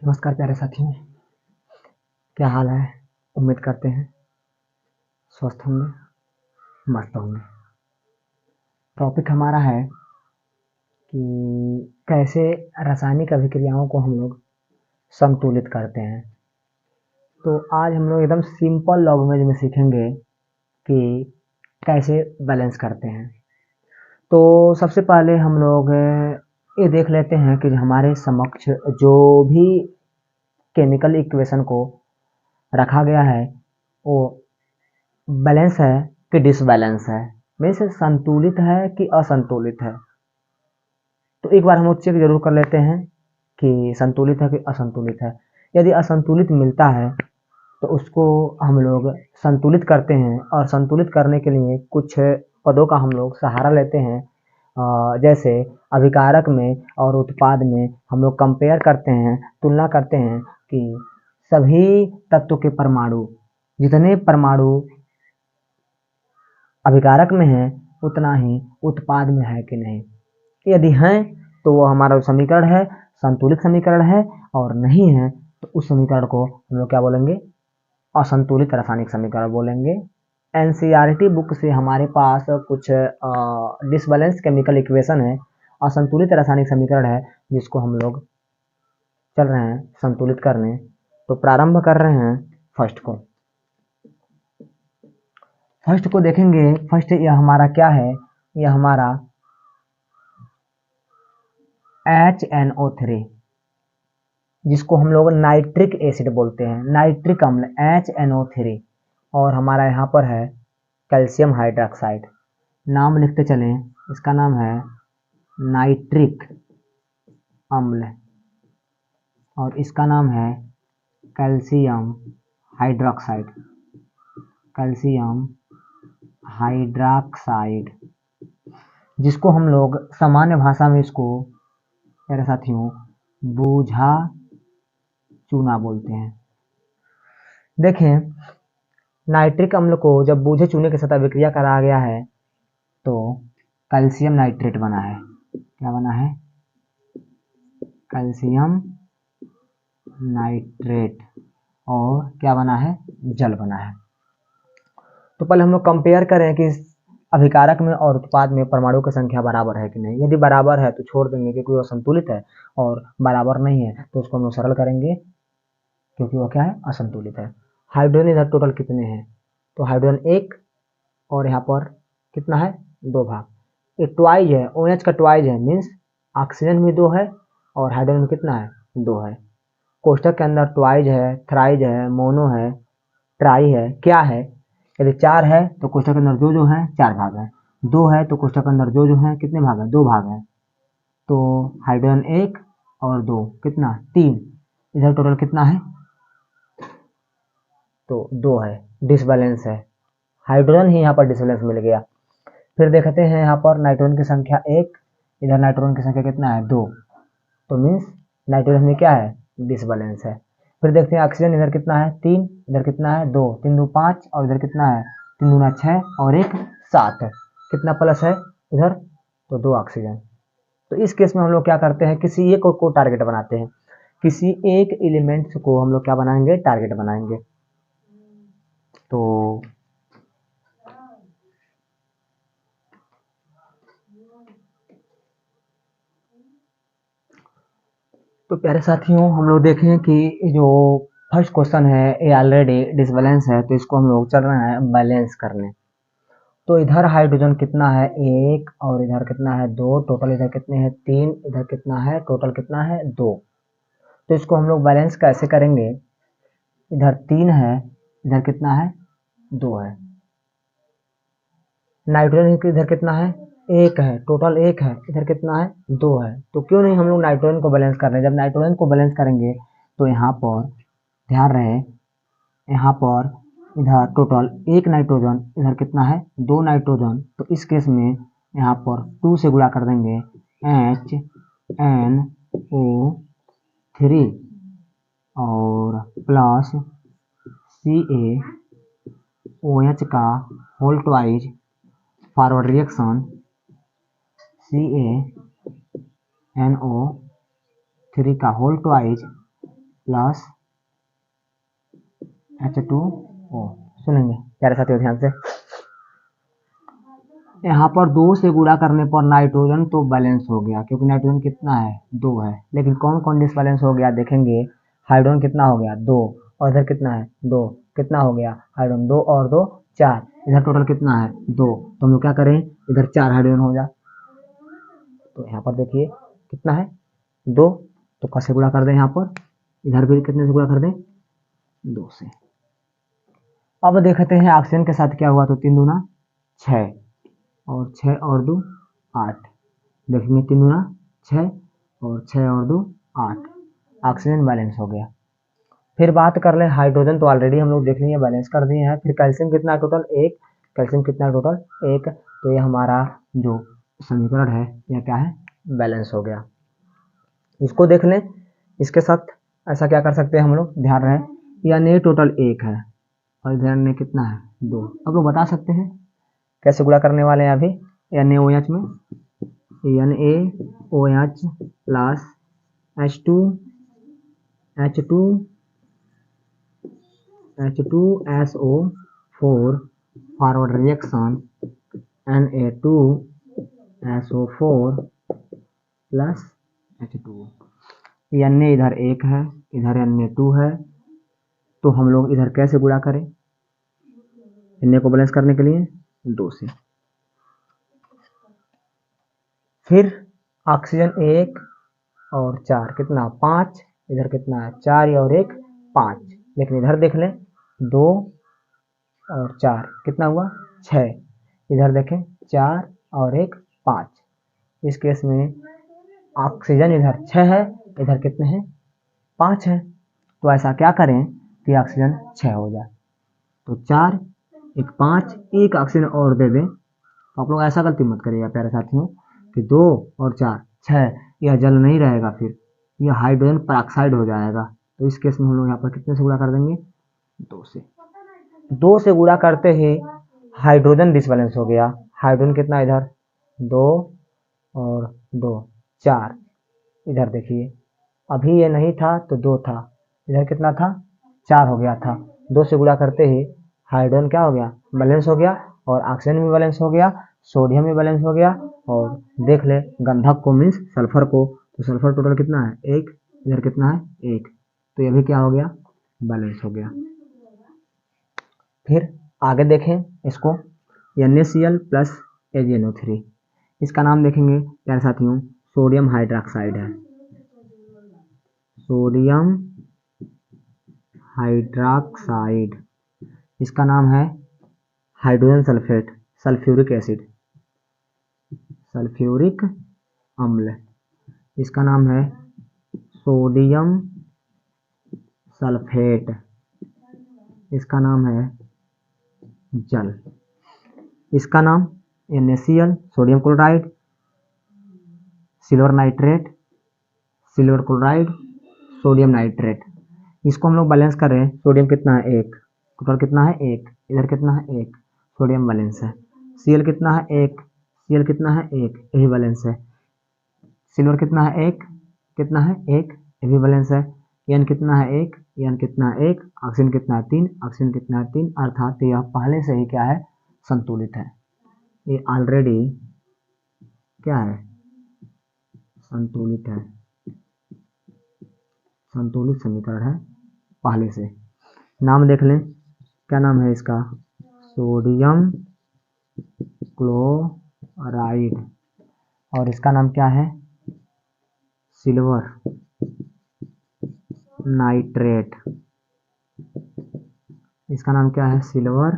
नमस्कार प्यारे साथियों, क्या हाल है। उम्मीद करते हैं स्वस्थ होंगे, मस्त होंगे। टॉपिक हमारा है कि कैसे रासायनिक अभिक्रियाओं को हम लोग संतुलित करते हैं। तो आज हम लोग एकदम सिंपल लैंग्वेज में सीखेंगे कि कैसे बैलेंस करते हैं। तो सबसे पहले हम लोग ये देख लेते हैं कि हमारे समक्ष जो भी केमिकल इक्वेशन को रखा गया है वो बैलेंस है कि डिसबैलेंस है, मीन्स संतुलित है कि असंतुलित है। तो एक बार हम लोग चेक जरूर कर लेते हैं कि संतुलित है कि असंतुलित है। यदि असंतुलित मिलता है तो उसको हम लोग संतुलित करते हैं, और संतुलित करने के लिए कुछ पदों का हम लोग सहारा लेते हैं। जैसे अभिकारक में और उत्पाद में हम लोग कंपेयर करते हैं, तुलना करते हैं कि सभी तत्वों के परमाणु, जितने परमाणु अभिकारक में है उतना ही उत्पाद में है कि नहीं। यदि है तो वो हमारा समीकरण है, संतुलित समीकरण है, और नहीं है तो उस समीकरण को हम लोग क्या बोलेंगे, असंतुलित रासायनिक समीकरण बोलेंगे। एनसीईआरटी बुक से हमारे पास कुछ डिसबैलेंस केमिकल इक्वेशन है, असंतुलित रासायनिक समीकरण है, जिसको हम लोग चल रहे हैं संतुलित करने। तो प्रारंभ कर रहे हैं फर्स्ट को देखेंगे। फर्स्ट यह हमारा क्या है, यह हमारा HNO3, जिसको हम लोग नाइट्रिक एसिड बोलते हैं, नाइट्रिक अम्ल HNO3। और हमारा यहाँ पर है कैल्शियम हाइड्रोक्साइड। नाम लिखते चलें, इसका नाम है नाइट्रिक अम्ल और इसका नाम है कैल्शियम हाइड्रोक्साइड, कैल्शियम हाइड्रोक्साइड, जिसको हम लोग सामान्य भाषा में इसको मेरे साथियों बूझा चूना बोलते हैं। देखें, नाइट्रिक अम्ल को जब बूझे चूने के साथ अभिक्रिया कराया गया है तो कैल्शियम नाइट्रेट बना है। क्या बना है? Calcium nitrate. और क्या बना है? जल बना है। तो पहले हम लोग कंपेयर करें कि अभिकारक में और उत्पाद में परमाणु की संख्या बराबर है कि नहीं। यदि बराबर है तो छोड़ देंगे क्योंकि वो संतुलित है, और बराबर नहीं है तो उसको हम लोग सरल करेंगे क्योंकि वो क्या है, असंतुलित है। हाइड्रोजन इधर टोटल कितने हैं, तो हाइड्रोजन 1 और यहाँ पर कितना है, 2 भाग। ये ट्वाइज है, OH का ट्वाइज है, मीन्स ऑक्सीजन में 2 है और हाइड्रोजन में कितना है, 2 है। कोष्टक के अंदर ट्वाइज है, थ्राइज है, मोनो है, ट्राई है। क्या है, यदि 4 है तो कोष्टक के अंदर जो है 4 भाग है, 2 है तो कोष्टक के अंदर जो है कितने भाग है, 2 भाग है। तो हाइड्रोजन 1 और 2 कितना, 3। इधर टोटल कितना है, तो 2 है, डिसबैलेंस है। हाइड्रोजन ही यहाँ पर डिसबैलेंस मिल गया। फिर देखते हैं यहाँ पर नाइट्रोजन की संख्या 1, इधर नाइट्रोजन की संख्या कितना है, 2। तो मीन्स नाइट्रोजन में क्या है, डिसबैलेंस है। फिर देखते हैं ऑक्सीजन, इधर कितना है, 3, इधर कितना है, 2, 3 2 5, और इधर कितना है, 3 दूना 6 और 1 7। कितना प्लस है इधर, तो 2 ऑक्सीजन। तो इस केस में हम लोग क्या करते हैं, किसी एक को टारगेट बनाते हैं, किसी एक एलिमेंट्स को हम लोग क्या बनाएंगे, टारगेट बनाएंगे। तो प्यारे साथियों, हम लोग देखें कि जो फर्स्ट क्वेश्चन है ये ऑलरेडी डिसबैलेंस है, तो इसको हम लोग चल रहे हैं बैलेंस करने। तो इधर हाइड्रोजन कितना है, 1, और इधर कितना है, 2। टोटल इधर कितने हैं, 3, इधर कितना है, टोटल कितना है, 2। तो इसको हम लोग बैलेंस कैसे करेंगे, इधर 3 है, इधर कितना है, 2 है। नाइट्रोजन इधर कितना है, 1 है, टोटल 1 है, इधर कितना है, 2 है। तो क्यों नहीं हम लोग नाइट्रोजन को बैलेंस कर रहे हैं। जब नाइट्रोजन को बैलेंस करेंगे तो यहाँ पर ध्यान रहे, यहाँ पर इधर टोटल 1 नाइट्रोजन, इधर कितना है, 2 नाइट्रोजन। तो इस केस में यहाँ पर 2 से गुणा कर देंगे, HNO3 और प्लस CaOH का whole twice, forward reaction CaNO3 का होल ट्वाइज प्लस H2O। सुनेंगे प्यारे साथियों ध्यान से, यहाँ पर 2 से गुणा करने पर नाइट्रोजन तो बैलेंस हो गया, क्योंकि नाइट्रोजन कितना है 2 है, लेकिन कौन कौन डिसबैलेंस हो गया देखेंगे। हाइड्रोजन कितना हो गया 2, और इधर कितना है 2, कितना हो गया हाइड्रोजन 2 और 2 4, इधर टोटल कितना है 2, तो हम लोग क्या करें इधर 4 हाइड्रोजन हो जाए। तो यहाँ पर देखिए कितना है 2, तो कैसे गुणा कर दें, यहाँ पर इधर भी कितने से गुणा कर दें 2 से। अब देखते हैं ऑक्सीजन के साथ क्या हुआ, तो 3 दूना 6 और 6 और 2 8, देखेंगे 3 दूना 6 और 6 और 2 8, ऑक्सीजन बैलेंस हो गया। फिर बात कर ले हाइड्रोजन, तो ऑलरेडी हम लोग देख लिए बैलेंस कर दिए हैं। फिर कैल्शियम कितना टोटल 1, कैल्शियम कितना टोटल 1, तो ये हमारा जो समीकरण है यह क्या है बैलेंस हो गया। इसको देख लें, इसके साथ ऐसा क्या कर सकते हैं हम लोग, ध्यान रहे यानी टोटल 1 है और ध्यान में कितना है 2। अब लोग बता सकते हैं कैसे गुणा करने वाले हैं अभी, NaOH में NaOH plus H2SO4 forward reaction Na2SO4 plus H2O। Na इधर 1 है, इधर Na2 है, तो हम लोग इधर कैसे गुणा करें Na को बैलेंस करने के लिए 2 से। फिर ऑक्सीजन 1 और 4 कितना 5, इधर कितना है 4 और 1 5, लेकिन इधर देख लें 2 और 4 कितना हुआ 6, इधर देखें 4 और 1 5। इस केस में ऑक्सीजन इधर 6 है, इधर कितने हैं 5 है, तो ऐसा क्या करें कि ऑक्सीजन 6 हो जाए, तो 4 1 5 एक ऑक्सीजन और दे दें। तो आप लोग ऐसा गलती मत करिएगा प्यारे साथियों कि 2 और 4 6, यह जल नहीं रहेगा, फिर यह हाइड्रोजन पेरोक्साइड हो जाएगा। तो इस केस में हम लोग यहाँ पर कितने से गुणा कर देंगे 2 से। 2 से गुणा करते ही हाइड्रोजन डिसबैलेंस हो गया, हाइड्रोजन कितना इधर 2 और 2 4, इधर देखिए अभी ये नहीं था तो 2 था, इधर कितना था 4 हो गया था। 2 से गुणा करते ही हाइड्रोजन क्या हो गया बैलेंस हो गया, और ऑक्सीजन भी बैलेंस हो गया, सोडियम भी बैलेंस हो गया, और देख ले गंधक को मीन्स सल्फर को, तो सल्फर टोटल कितना है 1, इधर कितना है 1, तो ये भी क्या हो गया बैलेंस हो गया। फिर आगे देखें इसको, NaCl प्लस AgNO3, इसका नाम देखेंगे प्यारे साथियों सोडियम हाइड्रोक्साइड है, सोडियम हाइड्रोक्साइड, इसका नाम है hydrogen sulphate, sulphuric acid, sulphuric अम्ल, इसका नाम है सोडियम सल्फेट, इसका नाम है जल, इसका नाम NaCl sodium chloride, silver nitrate, silver chloride, sodium nitrate. इसको हम लोग बैलेंस कर रहे हैं, सोडियम कितना है 1, टोटल कितना है 1, इधर कितना है 1, सोडियम बैलेंस है। Cl कितना है 1, Cl कितना है 1, यही बैलेंस है। सिल्वर कितना है 1, कितना है 1, ये भी बैलेंस है। N कितना है 1, N कितना है 1, ऑक्सीजन कितना है 3, ऑक्सीजन कितना है 3, अर्थात यह पहले से ही क्या है संतुलित है, ये ऑलरेडी क्या है संतुलित है, संतुलित समीकरण है पहले से। नाम देख लें क्या नाम है इसका, सोडियम क्लोराइड, और इसका नाम क्या है सिल्वर नाइट्रेट, इसका नाम क्या है सिल्वर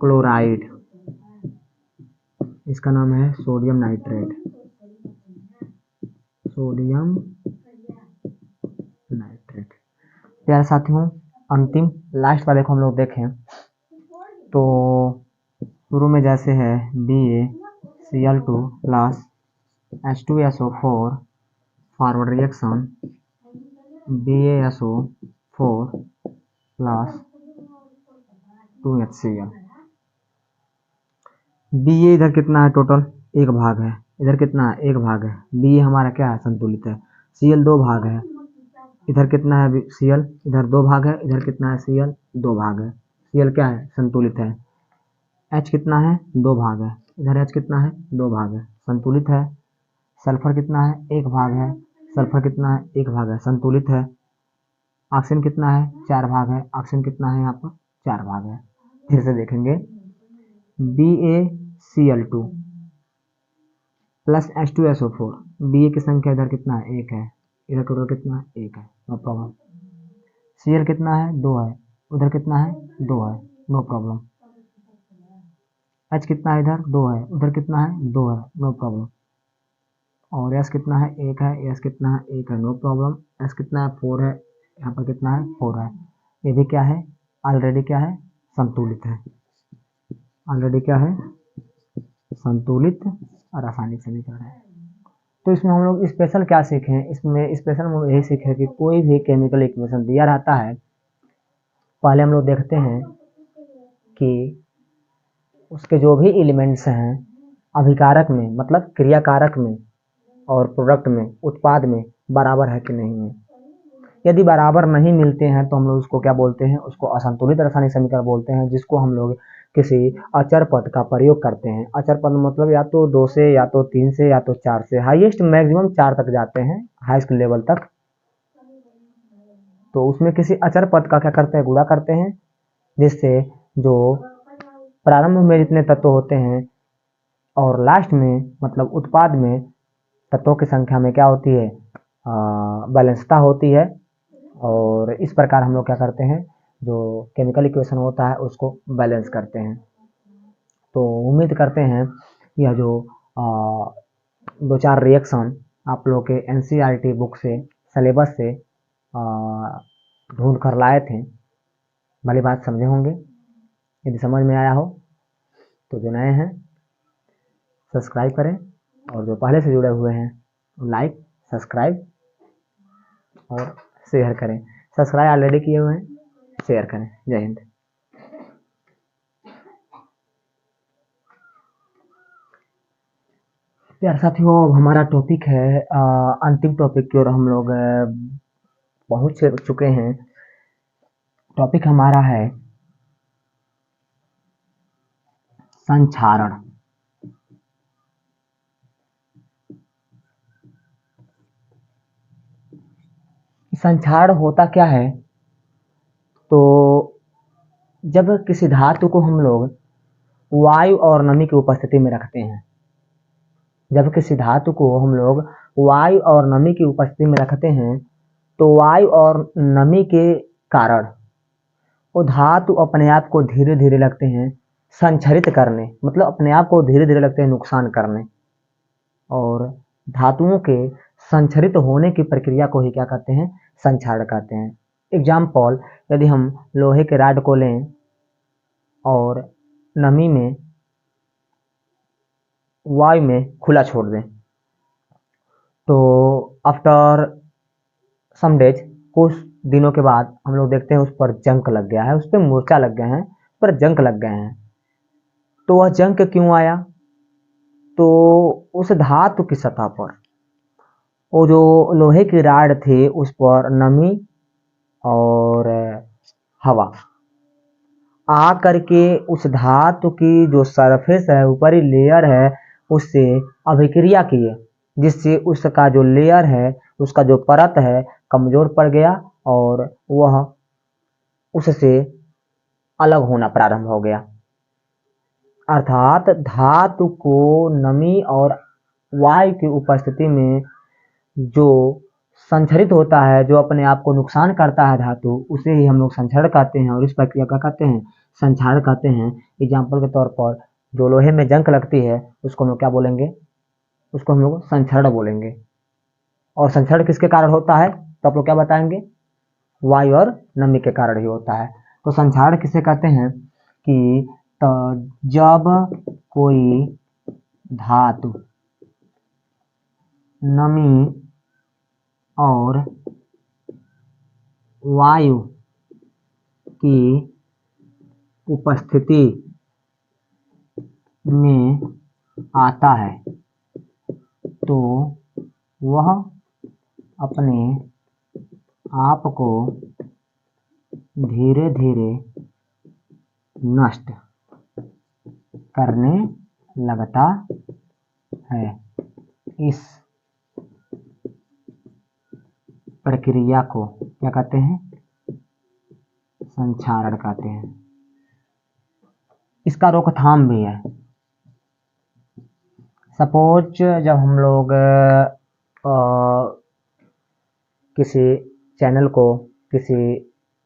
क्लोराइड, इसका नाम है सोडियम नाइट्रेट, सोडियम नाइट्रेट। प्यारे साथियों अंतिम लास्ट वाले को हम लोग देखें तो शुरू में जैसे है BaCl2 plus H2SO4 forward reaction BaSO4 plus 2HCl। Ba इधर कितना है टोटल 1 भाग है, इधर कितना है 1 भाग है, Ba हमारा क्या है संतुलित है, Cl 2 भाग है, इधर कितना है Cl, इधर 2 भाग है, इधर कितना है Cl 2 भाग है। Cl क्या है, संतुलित है। H कितना है, 2 भाग है, इधर H कितना है, 2 भाग है, संतुलित है। सल्फर कितना है, 1 भाग है, सल्फर कितना है, 1 भाग है, संतुलित है। ऑक्सीजन कितना है, 4 भाग है, ऑक्सीजन कितना है यहाँ पर, 4 भाग है। फिर से देखेंगे, BaCl2 प्लस H2SO4, Ba की संख्या इधर कितना है, 1 है, इधर टोटल कितना है, 1 है, नो प्रॉब्लम। Cl कितना है, 2 है, उधर कितना है, 2 है, नो प्रॉब्लम। H कितना है, इधर 2 है, उधर कितना है, 2 है, नो प्रॉब्लम। और S कितना है, 1 है, S कितना है, 1 है, नो प्रॉब्लम। S कितना है, 4 है, यहाँ पर कितना है, 4 है। ये भी क्या है, ऑलरेडी क्या है, संतुलित है। ऑलरेडी क्या है, संतुलित रासायनिक समीकरण है। तो इसमें हम लोग स्पेशल क्या सीखे हैं, इसमें स्पेशल हम लोग यही सीखे कि कोई भी केमिकल इक्वेशन दिया रहता है, पहले हम लोग देखते हैं कि उसके जो भी एलिमेंट्स हैं अभिकारक में, मतलब क्रियाकारक में और प्रोडक्ट में, उत्पाद में बराबर है कि नहीं है। यदि बराबर नहीं मिलते हैं तो हम लोग उसको क्या बोलते हैं, उसको असंतुलित रासायनिक समीकरण बोलते हैं, जिसको हम लोग किसी अचर पद का प्रयोग करते हैं। अचर पद मतलब या तो 2 से, या तो 3 से, या तो 4 से, हाईएस्ट मैक्सिमम 4 तक जाते हैं, हाईएस्ट लेवल तक। तो उसमें किसी अचर पद का क्या करते हैं, गुणा करते हैं, जिससे जो प्रारंभ में जितने तत्व होते हैं और लास्ट में मतलब उत्पाद में तत्वों की संख्या में क्या होती है, बैलेंसता होती है। और इस प्रकार हम लोग क्या करते हैं, जो केमिकल इक्वेशन होता है उसको बैलेंस करते हैं। तो उम्मीद करते हैं यह जो 2-4 रिएक्शन आप लोग के NCERT बुक से, सिलेबस से ढूंढ कर लाए थे, भली बात समझे होंगे। यदि समझ में आया हो तो जो नए हैं सब्सक्राइब करें, और जो पहले से जुड़े हुए हैं लाइक, सब्सक्राइब और शेयर करें। सब्सक्राइब ऑलरेडी किए हुए हैं, शेयर करें। जय हिंद। प्यारे साथियों, अब हमारा टॉपिक है अंतिम टॉपिक की ओर हम लोग पहुंच चुके हैं। टॉपिक हमारा है संक्षारण। संक्षारण होता क्या है, तो जब किसी धातु को हम लोग वायु और नमी की उपस्थिति में रखते हैं, जब किसी धातु को हम लोग वायु और नमी की उपस्थिति में रखते हैं, तो वायु और नमी के कारण वो धातु अपने आप को धीरे धीरे लगते हैं संक्षरित करने, मतलब अपने आप को धीरे धीरे लगते हैं नुकसान करने। और धातुओं के संक्षरित होने की प्रक्रिया को ही क्या कहते हैं, संक्षारण कहते हैं। एग्जाम्पल, यदि हम लोहे के रॉड को लें और नमी में, वायु में खुला छोड़ दें, तो आफ्टर सम डेज, कुछ दिनों के बाद हम लोग देखते हैं उस पर जंग लग गया है, उस पर मूर्छा लग गए हैं, उस पर जंग लग गए हैं। तो वह जंग क्यों आया, तो उस धातु की सतह पर वो जो लोहे की राड थी उस पर नमी और हवा आ करके उस धातु की जो सरफेस है, ऊपरी लेयर है, उससे अभिक्रिया किए, जिससे उसका जो लेयर है, उसका जो परत है कमजोर पड़ गया और वह उससे अलग होना प्रारंभ हो गया। अर्थात धातु को नमी और वायु की उपस्थिति में जो संक्षरित होता है, जो अपने आप को नुकसान करता है धातु, उसे ही हम लोग संक्षारण कहते हैं, और इस प्रक्रिया का कहते हैं संक्षारण कहते हैं। एग्जाम्पल के तौर पर जो लोहे में जंग लगती है उसको हम लोग क्या बोलेंगे, उसको हम लोग संक्षारण बोलेंगे। और संक्षारण किसके कारण होता है, तो आप लोग क्या बताएंगे, वायु और नमी के कारण ही होता है। तो संक्षारण किसे कहते हैं कि तो जब कोई धातु नमी और वायु की उपस्थिति में आता है तो वह अपने आप को धीरे धीरे नष्ट करने लगता है। इस प्रक्रिया को क्या कहते हैं? संक्षारण कहते हैं। इसका रोकथाम भी है। सपोज जब हम लोग किसी चैनल को, किसी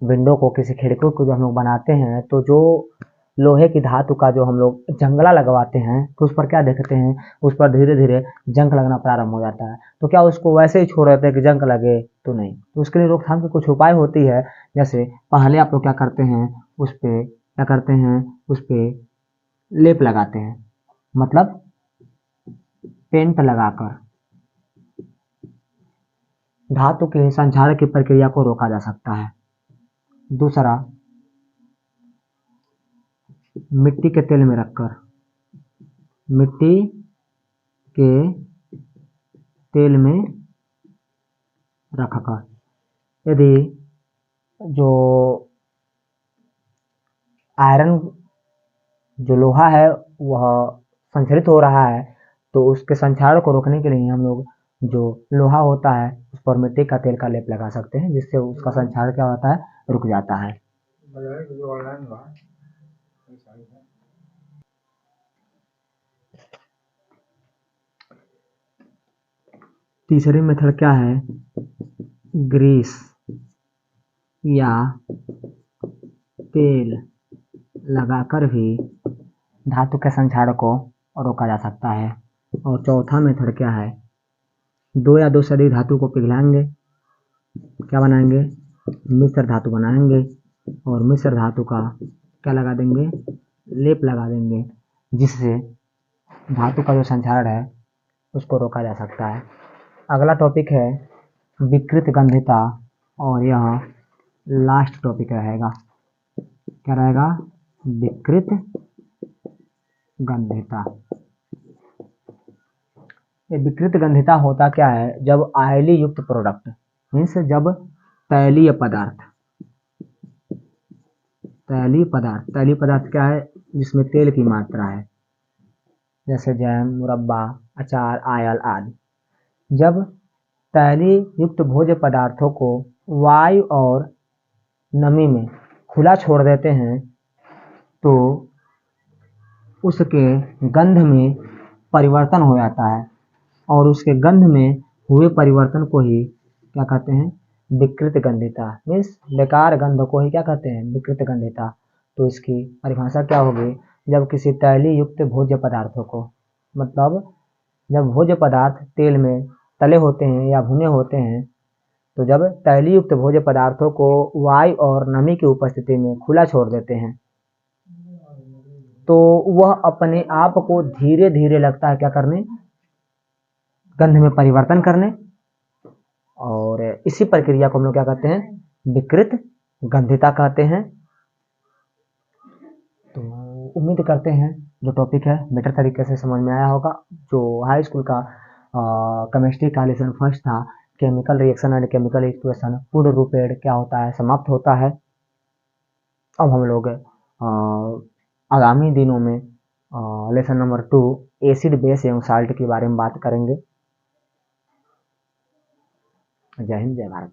विंडो को, किसी खिड़की को जो हम लोग बनाते हैं, तो जो लोहे की धातु का जो हम लोग जंगला लगवाते हैं, तो उस पर क्या देखते हैं? उस पर धीरे धीरे जंग लगना प्रारंभ हो जाता है। तो क्या उसको वैसे ही छोड़ देते हैं कि जंग लगे? तो नहीं। तो उसके लिए रोकथाम की कुछ उपाय होती है। जैसे पहले आप लोग क्या करते हैं, उस पे क्या करते हैं, उस पे लेप लगाते हैं, मतलब पेंट लगाकर धातु के संक्षारण की प्रक्रिया को रोका जा सकता है। दूसरा, मिट्टी के तेल में रखकर, मिट्टी के तेल में रखकर यदि जो आयरन, जो लोहा है वह संचरित हो रहा है, तो उसके संक्षारण को रोकने के लिए हम लोग जो लोहा होता है उस पर मिट्टी का तेल का लेप लगा सकते हैं, जिससे उसका संक्षारण क्या होता है? रुक जाता है। तीसरी मेथड क्या है? ग्रीस या तेल लगाकर भी धातु के संक्षारण को रोका जा सकता है। और चौथा मेथड क्या है? दो या दो से अधिक धातु को पिघलाएंगे, क्या बनाएंगे? मिश्र धातु बनाएंगे, और मिश्र धातु का क्या लगा देंगे? लेप लगा देंगे, जिससे धातु का जो संक्षारण है उसको रोका जा सकता है। अगला टॉपिक है विकृत गंधिता, और यह लास्ट टॉपिक रहेगा। क्या रहेगा? विकृत गंधिता। ये विकृत गंधिता होता क्या है? जब आयली युक्त प्रोडक्ट, मीन्स जब तैलीय पदार्थ, तैलीय पदार्थ क्या है? जिसमें तेल की मात्रा है, जैसे जैम, मुरब्बा, अचार, आयल आदि। जब तैलीय युक्त भोज्य पदार्थों को वायु और नमी में खुला छोड़ देते हैं, तो उसके गंध में परिवर्तन हो जाता है, और उसके गंध में हुए परिवर्तन को ही क्या कहते हैं? विकृत गंधिता। मीन्स बेकार गंध को ही क्या कहते हैं? विकृत गंधिता। तो इसकी परिभाषा क्या होगी? जब किसी तैलीय युक्त भोज्य पदार्थों को, मतलब जब भोज्य पदार्थ तेल में तले होते हैं या भुने होते हैं, तो जब तैलीय युक्त भोज्य पदार्थों को वायु और नमी की उपस्थिति में खुला छोड़ देते हैं, तो वह अपने आप को धीरे धीरे लगता है क्या करने? गंध में परिवर्तन करने। और इसी प्रक्रिया को हम लोग क्या कहते हैं? विकृत गंधिता कहते हैं। तो उम्मीद करते हैं जो टॉपिक है बेटर तरीके से समझ में आया होगा। जो हाई स्कूल का केमिस्ट्री का लेसन फर्स्ट था, chemical reaction and chemical equation, पूर्ण रूपेण क्या होता है, समाप्त होता है। अब हम लोग आगामी दिनों में लेसन नंबर 2 एसिड, बेस एवं साल्ट के बारे में बात करेंगे। जय हिंद, जय भारत।